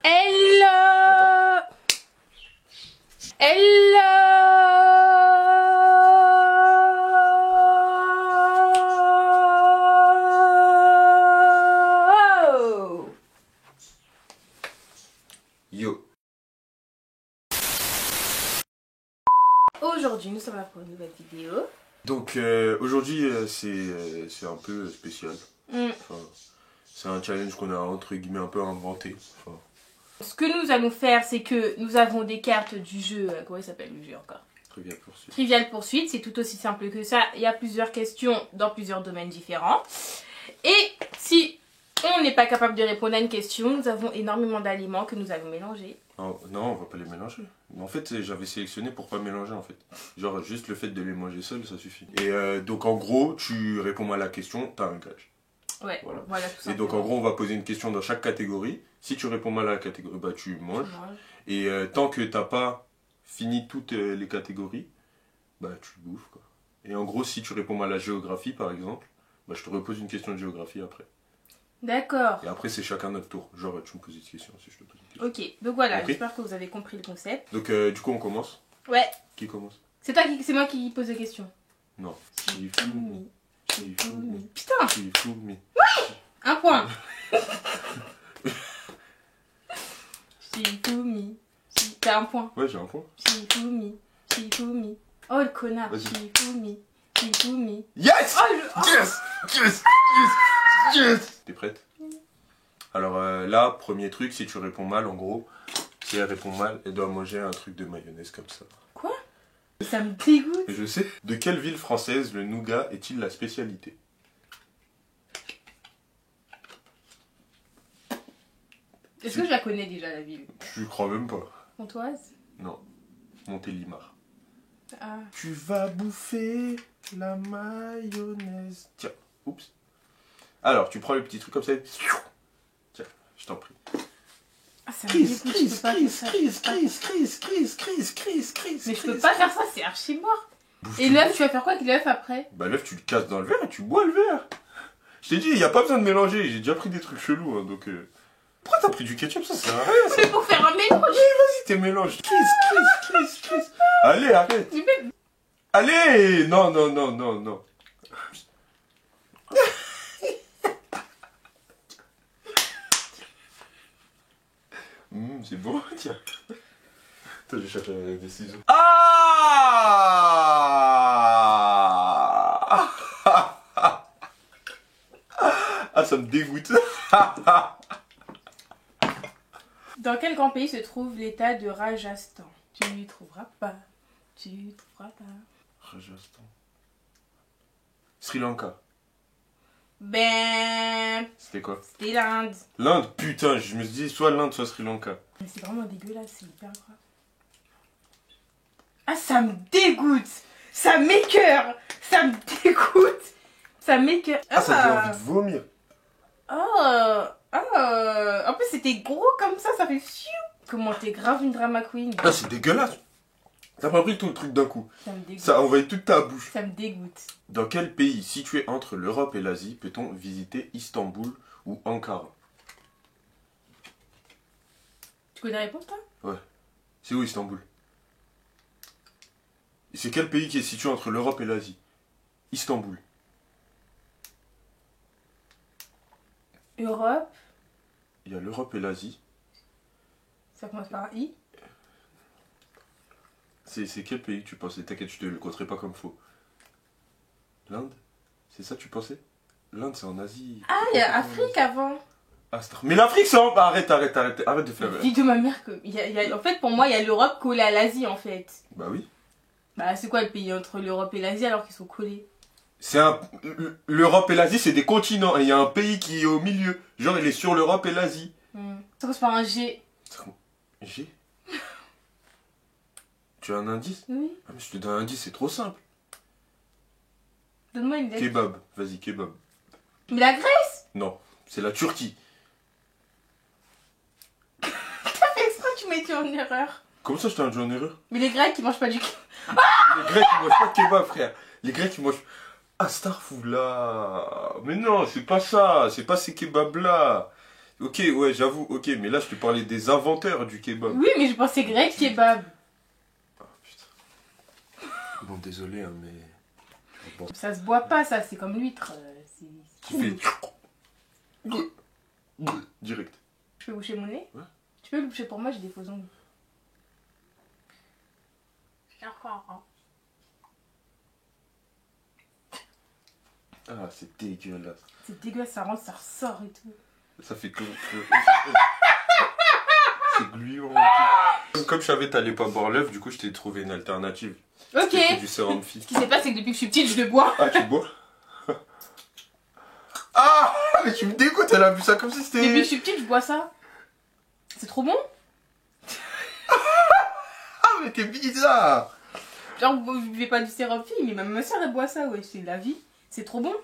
Hello. Hello. Yo. Aujourd'hui, nous sommes là pour une nouvelle vidéo. Donc aujourd'hui c'est un peu spécial. Enfin, c'est un challenge qu'on a entre guillemets un peu inventé. Enfin, Ce que nous allons faire, c'est que nous avons des cartes du jeu. Comment il s'appelle le jeu encore? Trivial Pursuit. Trivial Poursuite, c'est tout aussi simple que ça. Il y a plusieurs questions dans plusieurs domaines différents. Et si on n'est pas capable de répondre à une question, nous avons énormément d'aliments que nous allons mélanger. Oh, non, on va pas les mélanger. En fait, j'avais sélectionné pour pas mélanger en fait. Genre juste le fait de les manger seuls, ça suffit. Et donc en gros, tu réponds à la question, t'as un gage. Ouais, voilà tout Et donc en gros, on va poser une question dans chaque catégorie. Si tu réponds mal à la catégorie, bah tu manges. Et tant que t'as pas fini toutes les catégories, bah tu bouffes quoi. Et en gros, si tu réponds mal à la géographie par exemple, bah je te repose une question de géographie après. D'accord. Et après, c'est chacun notre tour. Genre, tu me poses une question si je te pose une question. Ok, donc voilà, Compris. j'espère que vous avez compris le concept. Donc du coup, on commence. Ouais, Qui commence? c'est moi qui pose des questions. Non. Shifumi. Shifumi. Putain, Shifumi. un point. Shifumi. T'as un point. Ouais, j'ai un point. Shifumi. Shifumi. Oh le connard. Vas-y. Shifumi. Shifumi. Yes! Oh le... oh. Yes! Yes! Yes! Yes! T'es prête? Alors là, premier truc, si tu réponds mal, en gros, si elle répond mal, elle doit manger un truc de mayonnaise comme ça. Quoi? Ça me dégoûte. Et je sais. De quelle ville française le nougat est-il la spécialité? Est-ce que je la connais déjà la ville? Je crois même pas. Pontoise? Non. Montélimar. Ah. Tu vas bouffer la mayonnaise. Tiens, oups. Alors, tu prends le petit truc comme ça. Tiens, je t'en prie. Ah, ça me dégoûte, je peux pas faire ça. Mais je peux pas faire ça, c'est archi mort. Et l'œuf, tu vas faire quoi avec l'œuf après? Bah l'œuf, tu le casses dans le verre et tu bois le verre. Je t'ai dit, il n'y a pas besoin de mélanger. J'ai déjà pris des trucs chelous, hein, donc... Pourquoi t'as pris du ketchup? Ça sert à rien, ça. C'est pour faire un mélange. Vas-y, t'es mélange. Allez, arrête. Allez. Non, non, non, non, non. C'est bon, tiens. Attends, je vais chercher des ciseaux. Ah, ah, ça me dégoûte. Dans quel grand pays se trouve l'état de Rajasthan? Tu n'y trouveras pas. Tu n'y trouveras pas. Rajasthan. Sri Lanka. Ben... C'était quoi? C'était l'Inde. L'Inde, putain, je me suis dit soit l'Inde, soit Sri Lanka. Mais c'est vraiment dégueulasse, c'est hyper grave. Ah, ça me dégoûte. Ça m'écoeure. Ça me dégoûte. Ça m'écoeure. Ah, ça donne envie de vomir. Oh. En plus, c'était gros comme ça fait fiou. Comment t'es grave une drama queen. Ah, c'est dégueulasse. T'as pas pris tout le truc d'un coup. Ça me dégoûte. Ça envahit toute ta bouche. Ça me dégoûte. Dans quel pays situé entre l'Europe et l'Asie peut-on visiter Istanbul ou Ankara? Tu connais la réponse, toi? Ouais. C'est où Istanbul? Et c'est quel pays qui est situé entre l'Europe et l'Asie? Istanbul. Europe. Il y a l'Europe et l'Asie. Ça commence par un I. C'est quel pays que tu pensais? T'inquiète, je te le compterai pas comme faux. L'Inde? C'est ça que tu pensais? L'Inde, c'est en Asie. Ah, il y a Afrique avant. Ah, mais l'Afrique, c'est en... Arrête de faire... Dis de ma mère que... En fait, pour moi, il y a l'Europe collée à l'Asie, en fait. Bah oui. Bah, c'est quoi le pays entre l'Europe et l'Asie alors qu'ils sont collés? C'est un... L'Europe et l'Asie, c'est des continents. Et il y a un pays qui est au milieu. Genre, il est sur l'Europe et l'Asie. Ça commence par un G. G? Tu as un indice? Oui. Ah, mais je te donne un indice, c'est trop simple. Donne-moi une lettre. Kebab. Vas-y, kebab. Mais la Grèce? Non, c'est la Turquie. T'as fait exprès, tu m'as été en erreur. Comment ça, je t'ai induit en erreur? Mais les Grecs, ils mangent pas du... Les Grecs, ils mangent pas de kebab, frère. Les Grecs, ils mangent... Astaghfirullah. Mais non, c'est pas ça. C'est pas ces kebabs-là. Ok, ouais, j'avoue, ok, mais là je te parlais des inventeurs du kebab. Oui, mais je pensais grec kebab. Ah putain. Bon, désolé, hein, mais. Bon. Ça se boit pas, ça, c'est comme l'huître. Tu fais. Direct. Je peux boucher mon nez? Ouais. Tu peux le boucher pour moi, j'ai des faux ongles. Ah, c'est dégueulasse. C'est dégueulasse, ça rentre, ça ressort et tout. Ça fait que. C'est gluant. Comme je savais que t'allais pas boire l'œuf, du coup je t'ai trouvé une alternative. Ok. C'était du sérum fille. Ce qui s'est passé, c'est que depuis que je suis petite, je le bois. Ah, tu bois? Ah, mais tu me dégoûtes, elle a vu ça comme si c'était. Depuis que je suis petite, je bois ça. C'est trop bon. Ah, mais t'es bizarre. Genre, vous buvez pas du sérum fille, mais même ma soeur, elle boit ça, ouais, c'est la vie. C'est trop bon.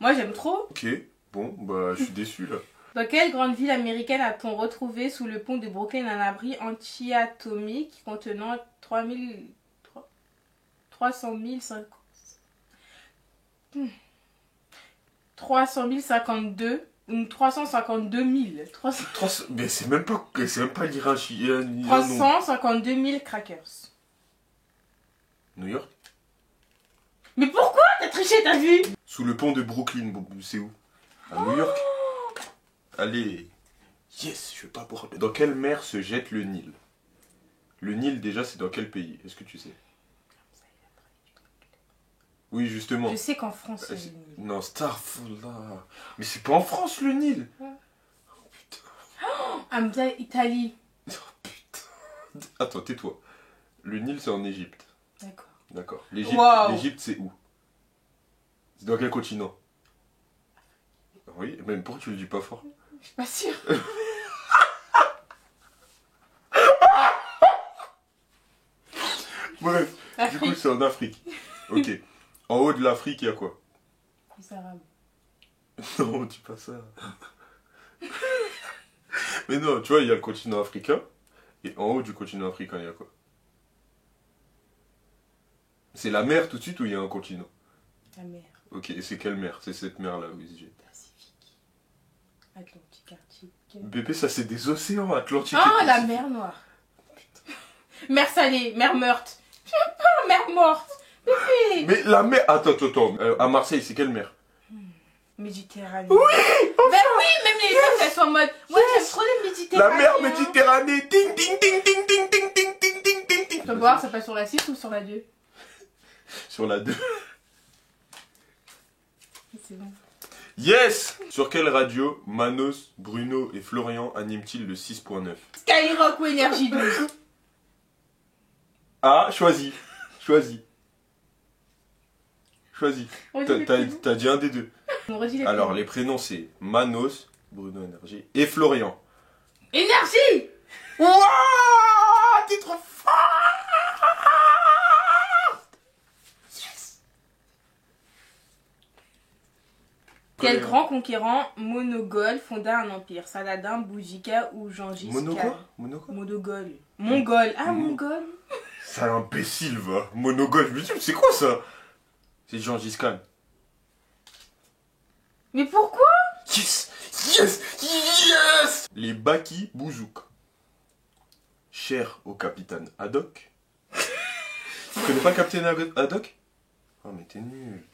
Moi, j'aime trop. Ok, bon, bah je suis déçu là. Dans quelle grande ville américaine a-t-on retrouvé sous le pont de Brooklyn un abri anti-atomique contenant 352 000 Mais c'est même pas l'Iran. 352 000 crackers. New York? Mais pourquoi t'as triché, t'as vu? Sous le pont de Brooklyn, c'est où? À New York? Allez. Yes, je vais pas boire. Dans quelle mer se jette le Nil? Le Nil, déjà, c'est dans quel pays? Est-ce que tu sais? Oui, justement. Je sais qu'en France, c'est le Nil. Non, Starfall. Mais c'est pas en France, le Nil. Ouais. Oh putain. Italie. Oh putain. Attends, tais-toi. Le Nil, c'est en Égypte. D'accord. D'accord. L'Égypte, Wow. l'Égypte, c'est où? C'est dans quel continent? Oui, même pourquoi tu le dis pas fort? Je suis pas sûre. Bref, du coup, Afrique. c'est en Afrique. Ok. En haut de l'Afrique, il y a quoi? Les Arabes. Non, dis pas ça. Mais non, tu vois, il y a le continent africain. Et en haut du continent africain, il y a quoi? C'est la mer tout de suite ou il y a un continent? La mer. Ok, et c'est quelle mer? C'est cette mer-là où ils se jettent. Pacifique. Atlantique, Arctique. Bébé, ça c'est des océans Atlantique. Ah, et la Pacifique. mer Noire. Mer salée, mer meurtre. J'aime pas mer morte. Bébé. Mais la mer. Attends. À Marseille, c'est quelle mer? Méditerranée. Oui. Ben oui, même les meufs, elles sont en mode. Moi, j'aime trop les Méditerranéens. La mer Méditerranée. Ding ding ding ding ding ding ding ding ding ding ding. Tu peux voir, ça passe sur la 6 ou sur la 2? Sur la 2. C'est bon. Yes. Sur quelle radio Manos, Bruno et Florian animent-ils le 6.9? Skyrock ou Énergie 12? Ah, choisis. Redis les prénoms. T'as dit un des deux. On redit les Alors, prénoms. les prénoms, c'est Manos, Bruno Énergie, et Florian. Énergie. Wouah, t'es trop fort. Yes. Quel grand conquérant monogol fonda un empire? Saladin, Boudicca ou Gengis Khan? Mono quoi? Monogol. Mongol. Ah, Mon- mongol. C'est un imbécile, va. Monogol, je me dis, c'est quoi ça? C'est Gengis Khan. Mais pourquoi? Yes. Les Baki Bouzouk. Cher au capitaine Haddock. Tu connais pas le capitaine Haddock? Oh, mais t'es nul.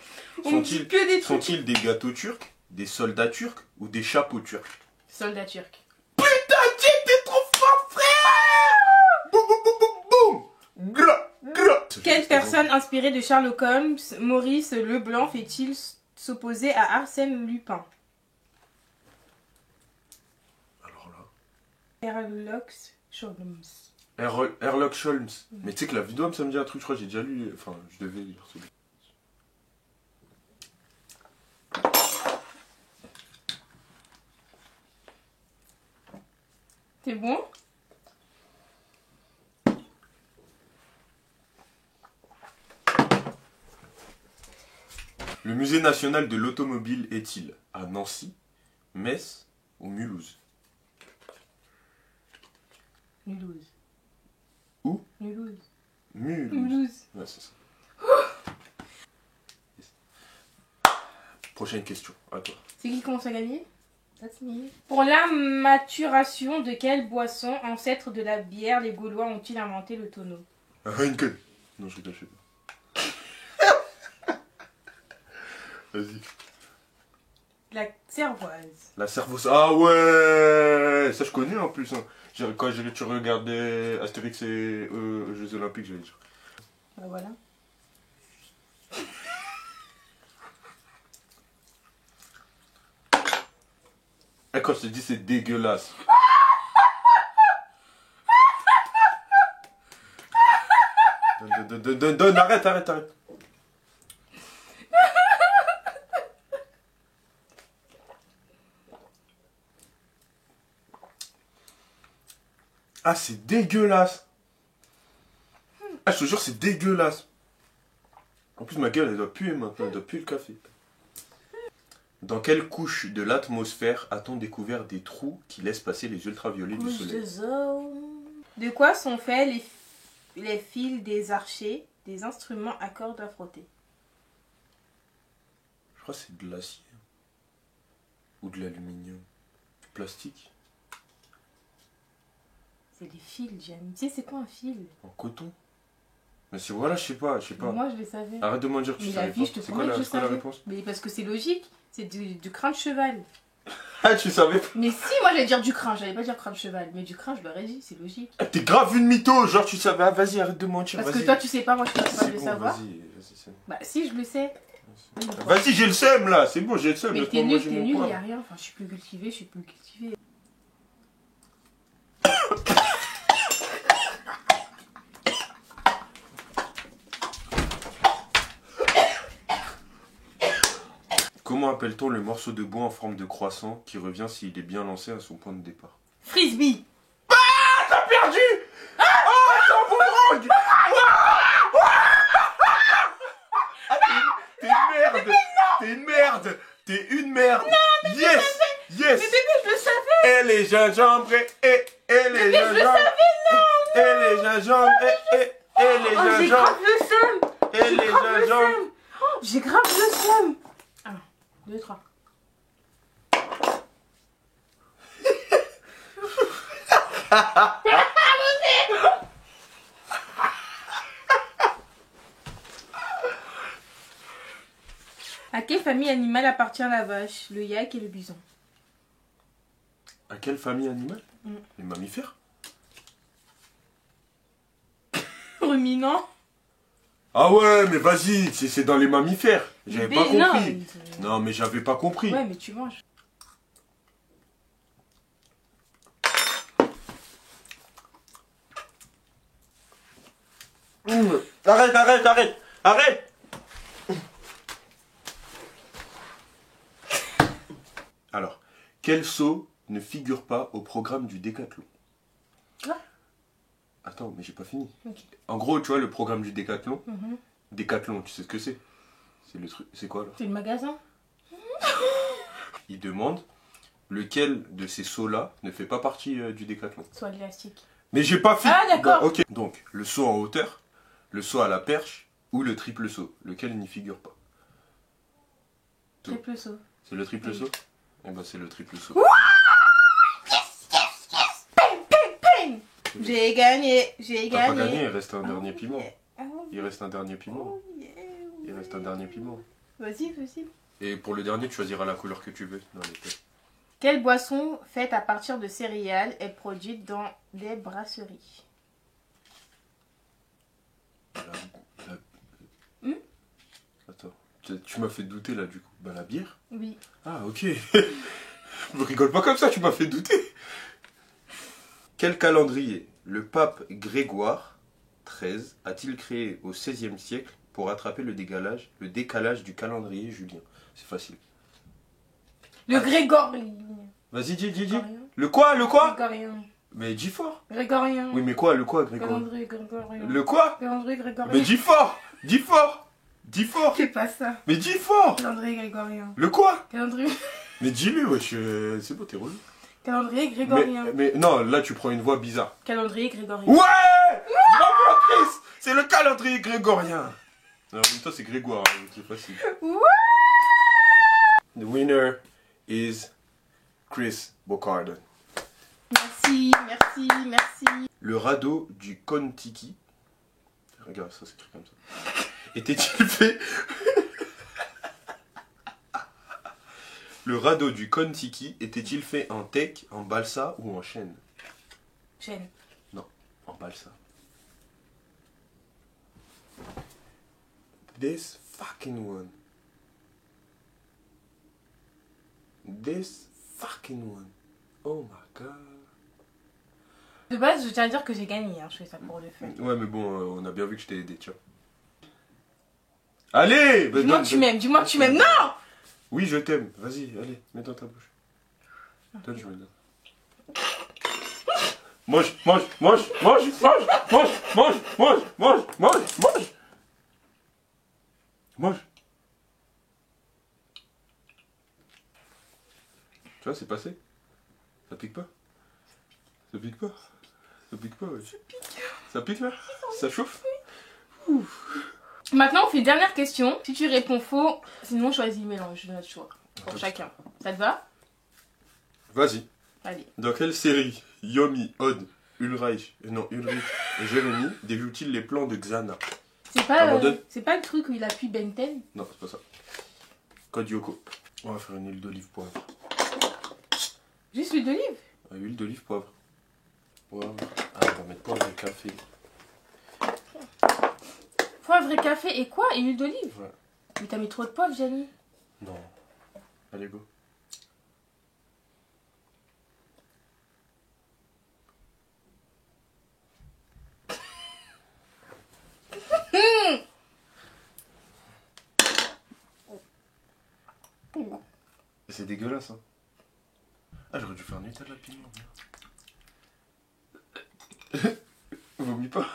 On me dit que des trucs. Sont-ils des gâteaux turcs, des soldats turcs ou des chapeaux turcs? Soldat turc. Putain, t'es trop fort, frère! Boum, boum, boum, boum, boum! Gras! Quelle personne inspirée de Sherlock Holmes, Maurice Leblanc, fait-il s'opposer à Arsène Lupin? Alors là... Sherlock Holmes. Sherlock Holmes. Mais tu sais que la vidéo, ça me dit un truc, je crois que j'ai déjà lu... Enfin, je devais lire celui. C'est bon? Le musée national de l'automobile est-il à Nancy, Metz ou Mulhouse? Mulhouse. Où? Mulhouse. Mulhouse. Mulhouse. Ouais, c'est ça. Yes. Prochaine question, à toi. C'est qui commence à gagner? That's me. Pour la maturation de quelle boisson, ancêtre de la bière, les Gaulois ont-ils inventé le tonneau? Heineken. Non, je rigole, je sais pas. Vas-y. La cervoise. La cervoise. Ah ouais. Ça, je connais en plus. Hein. Quand tu regardais Astérix et Jeux Olympiques, j'allais dire. Bah voilà. Et quand je te dis c'est dégueulasse. Donne, arrête. Ah, c'est dégueulasse. Ah, je te jure, c'est dégueulasse. En plus, ma gueule, elle doit puer maintenant, elle doit puer le café. Dans quelle couche de l'atmosphère a-t-on découvert des trous qui laissent passer les ultraviolets du soleil? De quoi sont faits les fils des archers des instruments à cordes à frotter? Je crois que c'est de l'acier. Ou de l'aluminium. Du plastique. C'est des fils, Jamie. Tu sais, c'est quoi un fil? En coton. Mais c'est voilà, je sais pas. Moi, je le savais. Arrête de m'en dire que tu Mais savais la vie, pas. je te C'est promets quoi, que je c'est quoi la savais. réponse? Mais parce que c'est logique. C'est du crin de cheval. Ah, tu savais pas? Mais si, moi, j'allais dire du crin. J'allais pas dire crin de cheval. Mais du crin, je l'aurais dit. C'est logique. Ah, t'es grave une mytho. Genre, tu savais. Ah, vas-y, arrête de mentir. Parce que toi, tu sais pas. Moi, je suis pas capable C'est de bon, savoir. vas-y, c'est bon. Bah, si, je le sais. Vas-y, j'ai le seum là. C'est bon, j'ai le seum. Mais Laisse-moi t'es nul, manger mon il poivre. y a rien. Enfin, je suis plus cultivée, Comment appelle-t-on le morceau de bois en forme de croissant qui revient s'il est bien lancé à son point de départ? Frisbee. Ah, t'as perdu! Oh, t'es un boomerang! T'es une merde! T'es une merde! Non, mais yes! Yes! Mais bébé, je le savais! Et les gingembre, et les Bébé, je le gingembre, savais, non! et les gingembre, et les Oh, j'ai gingembre, grave le seum! et les J'ai grave le gingembre. seum! Oh, j'ai grave le seum! 1, 2, 3. À quelle famille animale appartient la vache, le yak et le bison? À quelle famille animale? Mm. Les mammifères? Ruminant. Ah ouais, mais vas-y, c'est dans les mammifères. J'avais Mais pas non, compris. Non, mais j'avais pas compris. Ouais, mais tu manges. Arrête! Alors, quel seau ne figure pas au programme du décathlon? Quoi? Attends, mais j'ai pas fini. Ok. En gros, tu vois, le programme du décathlon. Mhm. Décathlon, tu sais ce que c'est? C'est le truc. C'est quoi là? C'est le magasin. Il demande lequel de ces seaux-là ne fait pas partie du décathlon. Soit l'élastique. Mais j'ai pas fini. Ah, d'accord. Bon, ok. Donc, le saut en hauteur, le saut à la perche ou le triple saut, lequel n'y figure pas. Triple saut. C'est le triple Oui. saut? Eh ben, c'est le triple saut. Ping. J'ai gagné. T'as pas gagné, il reste un dernier Oh, piment. yeah. Oh, Il reste un dernier piment. oh, yeah. Il reste un dernier piment. Vas-y. Et pour le dernier, tu choisiras la couleur que tu veux dans les têtes. Quelle boisson faite à partir de céréales est produite dans des brasseries? Attends, tu m'as fait douter là du coup. Bah la bière? Oui. Ah ok. Me rigole pas comme ça, tu m'as fait douter. Quel calendrier le pape Grégoire XIII a-t-il créé au XVIe siècle pour rattraper le décalage du calendrier julien? C'est facile. Le grégorien. Vas-y, dis. Grégorien. Le quoi? Grégorien. Mais dis fort. Grégorien. Oui, mais quoi, le quoi, Grégoire? Calendrier grégorien. Le quoi? Calendrier grégorien. Mais dis fort. Dis fort. C'est pas ça. Mais dis fort. Calendrier grégorien. Le quoi? Calendrier. Mais dis-le, wesh, c'est beau, t'es relou. Calendrier grégorien. Mais non, là tu prends une voix bizarre. Calendrier grégorien. Ouais! Bravo Chris! C'est le calendrier grégorien. En même temps c'est Grégoire, hein, c'est facile. Ouais! The winner is Chris Bocarden. Merci, merci, merci. Le radeau du Kon-Tiki. Regarde, ça s'écrit comme ça. Était-il fait... Le radeau du Kon-Tiki était-il fait en teck, en balsa ou en chêne? Chêne. Non, en balsa. This fucking one. This fucking one. Oh my god. De base, je tiens à dire que j'ai gagné, hein. Je fais ça pour le fun. Ouais, mais bon, on a bien vu que je t'ai aidé, tiens. Allez! Dis-moi que tu m'aimes, dis-moi que tu m'aimes. Non! Oui, je t'aime. Vas-y, allez, mets dans ta bouche. Toi, tu me donnes. Mange, mange, mange, mange, mange, mange, mange, mange, mange, mange, mange. Mange. Tu vois, c'est passé. Ça pique pas. Ça pique pas. Ça pique pas, ouais. Ça pique. Ça pique là. Ça chauffe. Ouf. Maintenant, on fait une dernière question. Si tu réponds faux, sinon choisis mélange de notre choix. Pour chacun. Ça te va? Vas-y. Allez. Dans quelle série Yomi, Odd, Ulrich et Jérémy débutent-ils les plans de Xana? C'est pas le truc où il appuie Benten? Non, c'est pas ça. Code Yoko. On va faire une huile d'olive poivre. Juste l'huile d'olive? Huile d'olive poivre. Poivre. Ah, on va mettre poivre et café. Poivre et café et quoi? Et huile d'olive? Ouais. Mais t'as mis trop de poivre, Jenny. Non. Allez, go. C'est dégueulasse, hein. Ah, j'aurais dû faire Nutella piment. Vomis pas.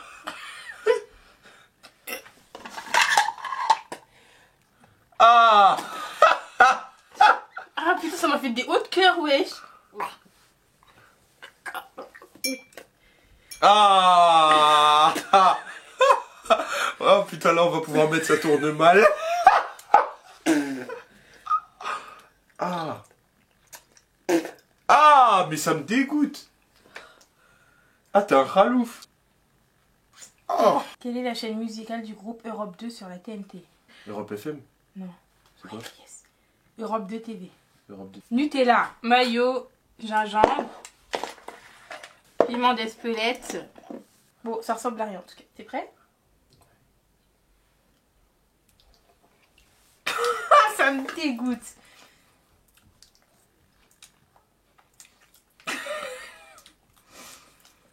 Ah! Ah putain, ça m'a fait des hauts de cœur, wesh. Ah! Oh putain, là on va pouvoir mettre ça tourne mal. Ah! Ah! Mais ça me dégoûte. Ah, t'es un ralouf. Oh! Quelle est la chaîne musicale du groupe Europe 2 sur la TNT? Europe FM? Non. C'est quoi? Yes. Europe 2 TV. Europe 2. Nutella, mayo, gingembre, piment d'Espelette. Bon, ça ressemble à rien en tout cas. T'es prêt? Ah, ça me dégoûte.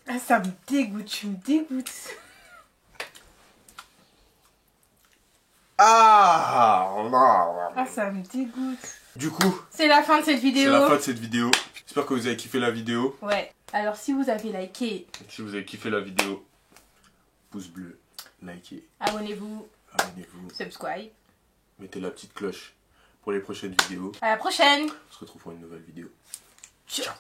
Ah, ça me dégoûte, tu me dégoûtes. Ah! Ah, ça me dégoûte. Du coup, C'est la fin de cette vidéo. c'est la fin de cette vidéo. J'espère que vous avez kiffé la vidéo. Ouais. Alors, si vous avez liké, Si vous avez kiffé la vidéo, pouce bleu, likez, abonnez-vous, abonnez-vous, subscribe. mettez la petite cloche pour les prochaines vidéos. À la prochaine. On se retrouve pour une nouvelle vidéo. Ciao.